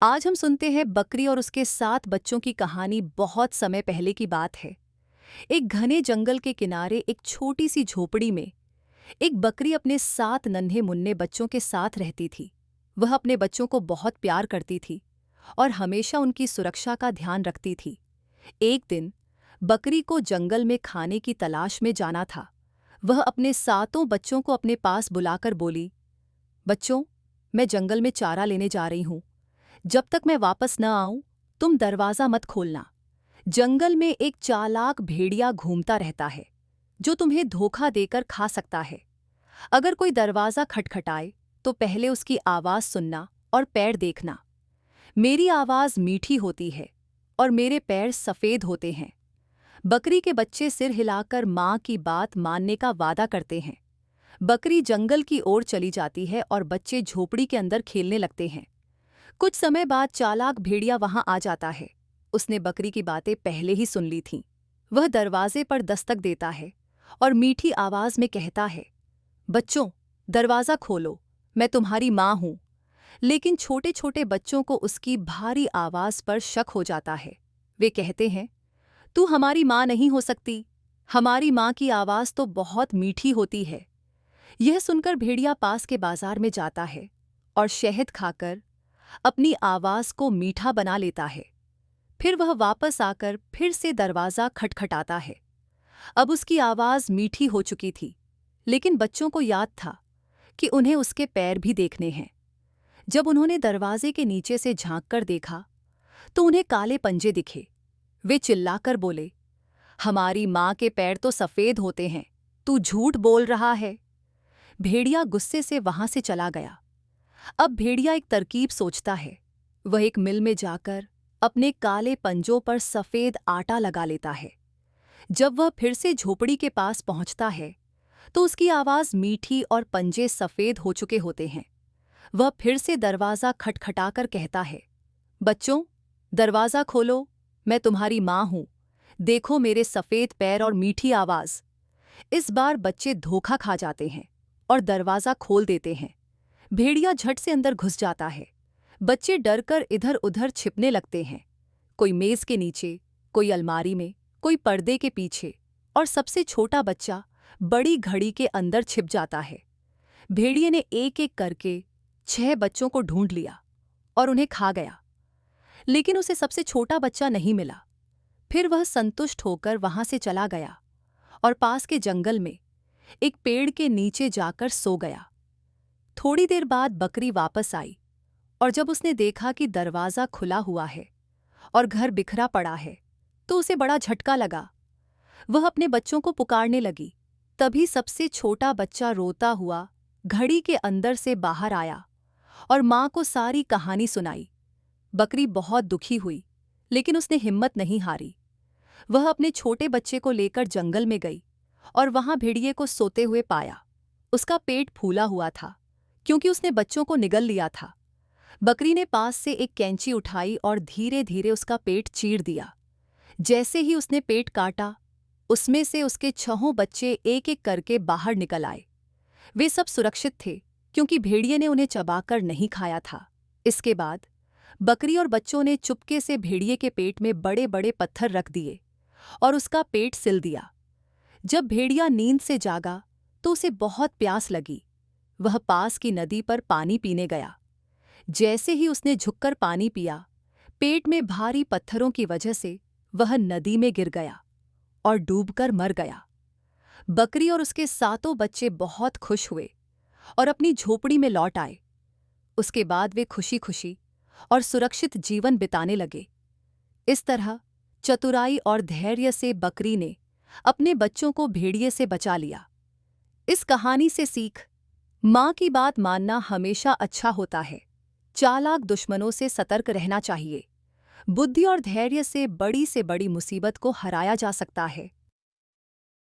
आज हम सुनते हैं बकरी और उसके 7 बच्चों की कहानी। बहुत समय पहले की बात है। एक घने जंगल के किनारे एक छोटी सी झोपड़ी में एक बकरी अपने 7 नन्हे मुन्ने बच्चों के साथ रहती थी। वह अपने बच्चों को बहुत प्यार करती थी और हमेशा उनकी सुरक्षा का ध्यान रखती थी। एक दिन बकरी को जंगल में खाने की तलाश में जाना था। वह अपने 7 बच्चों को अपने पास बुलाकर बोली, बच्चों, मैं जंगल में चारा लेने जा रही हूँ। जब तक मैं वापस न आऊं, तुम दरवाजा मत खोलना। जंगल में एक चालाक भेड़िया घूमता रहता है जो तुम्हें धोखा देकर खा सकता है। अगर कोई दरवाजा खटखटाए तो पहले उसकी आवाज सुनना और पैर देखना। मेरी आवाज मीठी होती है और मेरे पैर सफेद होते हैं। बकरी के बच्चे सिर हिलाकर माँ की बात मानने का वादा करते हैं। बकरी जंगल की ओर चली जाती है और बच्चे झोपड़ी के अंदर खेलने लगते हैं। कुछ समय बाद चालाक भेड़िया वहां आ जाता है। उसने बकरी की बातें पहले ही सुन ली थीं। वह दरवाजे पर दस्तक देता है और मीठी आवाज में कहता है, बच्चों, दरवाजा खोलो, मैं तुम्हारी माँ हूं। लेकिन छोटे छोटे बच्चों को उसकी भारी आवाज पर शक हो जाता है। वे कहते हैं, तू हमारी माँ नहीं हो सकती। हमारी माँ की आवाज तो बहुत मीठी होती है। यह सुनकर भेड़िया पास के बाजार में जाता है और शहद खाकर अपनी आवाज को मीठा बना लेता है। फिर वह वापस आकर फिर से दरवाजा खटखटाता है। अब उसकी आवाज मीठी हो चुकी थी, लेकिन बच्चों को याद था कि उन्हें उसके पैर भी देखने हैं। जब उन्होंने दरवाजे के नीचे से झांककर देखा तो उन्हें काले पंजे दिखे। वे चिल्लाकर बोले, हमारी माँ के पैर तो सफेद होते हैं, तू झूठ बोल रहा है। भेड़िया गुस्से से वहां से चला गया। अब भेड़िया एक तरकीब सोचता है। वह एक मिल में जाकर अपने काले पंजों पर सफेद आटा लगा लेता है। जब वह फिर से झोपड़ी के पास पहुंचता है तो उसकी आवाज मीठी और पंजे सफेद हो चुके होते हैं। वह फिर से दरवाजा खटखटाकर कहता है, बच्चों, दरवाजा खोलो, मैं तुम्हारी माँ हूं। देखो मेरे सफेद पैर और मीठी आवाज। इस बार बच्चे धोखा खा जाते हैं और दरवाजा खोल देते हैं। भेड़िया झट से अंदर घुस जाता है। बच्चे डरकर इधर उधर छिपने लगते हैं। कोई मेज के नीचे, कोई अलमारी में, कोई पर्दे के पीछे, और सबसे छोटा बच्चा बड़ी घड़ी के अंदर छिप जाता है। भेड़िए ने एक एक करके 6 बच्चों को ढूंढ लिया और उन्हें खा गया, लेकिन उसे सबसे छोटा बच्चा नहीं मिला। फिर वह संतुष्ट होकर वहां से चला गया और पास के जंगल में एक पेड़ के नीचे जाकर सो गया। थोड़ी देर बाद बकरी वापस आई और जब उसने देखा कि दरवाजा खुला हुआ है और घर बिखरा पड़ा है तो उसे बड़ा झटका लगा। वह अपने बच्चों को पुकारने लगी। तभी सबसे छोटा बच्चा रोता हुआ घड़ी के अंदर से बाहर आया और माँ को सारी कहानी सुनाई। बकरी बहुत दुखी हुई, लेकिन उसने हिम्मत नहीं हारी। वह अपने छोटे बच्चे को लेकर जंगल में गई और वहां भेड़िए को सोते हुए पाया। उसका पेट फूला हुआ था क्योंकि उसने बच्चों को निगल लिया था। बकरी ने पास से एक कैंची उठाई और धीरे धीरे उसका पेट चीर दिया। जैसे ही उसने पेट काटा, उसमें से उसके 6 बच्चे एक एक करके बाहर निकल आए। वे सब सुरक्षित थे क्योंकि भेड़िए ने उन्हें चबाकर नहीं खाया था। इसके बाद बकरी और बच्चों ने चुपके से भेड़िए के पेट में बड़े बड़े पत्थर रख दिए और उसका पेट सिल दिया। जब भेड़िया नींद से जागा तो उसे बहुत प्यास लगी। वह पास की नदी पर पानी पीने गया। जैसे ही उसने झुककर पानी पिया, पेट में भारी पत्थरों की वजह से वह नदी में गिर गया और डूबकर मर गया। बकरी और उसके 7 बच्चे बहुत खुश हुए और अपनी झोपड़ी में लौट आए। उसके बाद वे खुशी खुशी और सुरक्षित जीवन बिताने लगे। इस तरह चतुराई और धैर्य से बकरी ने अपने बच्चों को भेड़िए से बचा लिया। इस कहानी से सीख, माँ की बात मानना हमेशा अच्छा होता है। चालाक दुश्मनों से सतर्क रहना चाहिए। बुद्धि और धैर्य से बड़ी मुसीबत को हराया जा सकता है।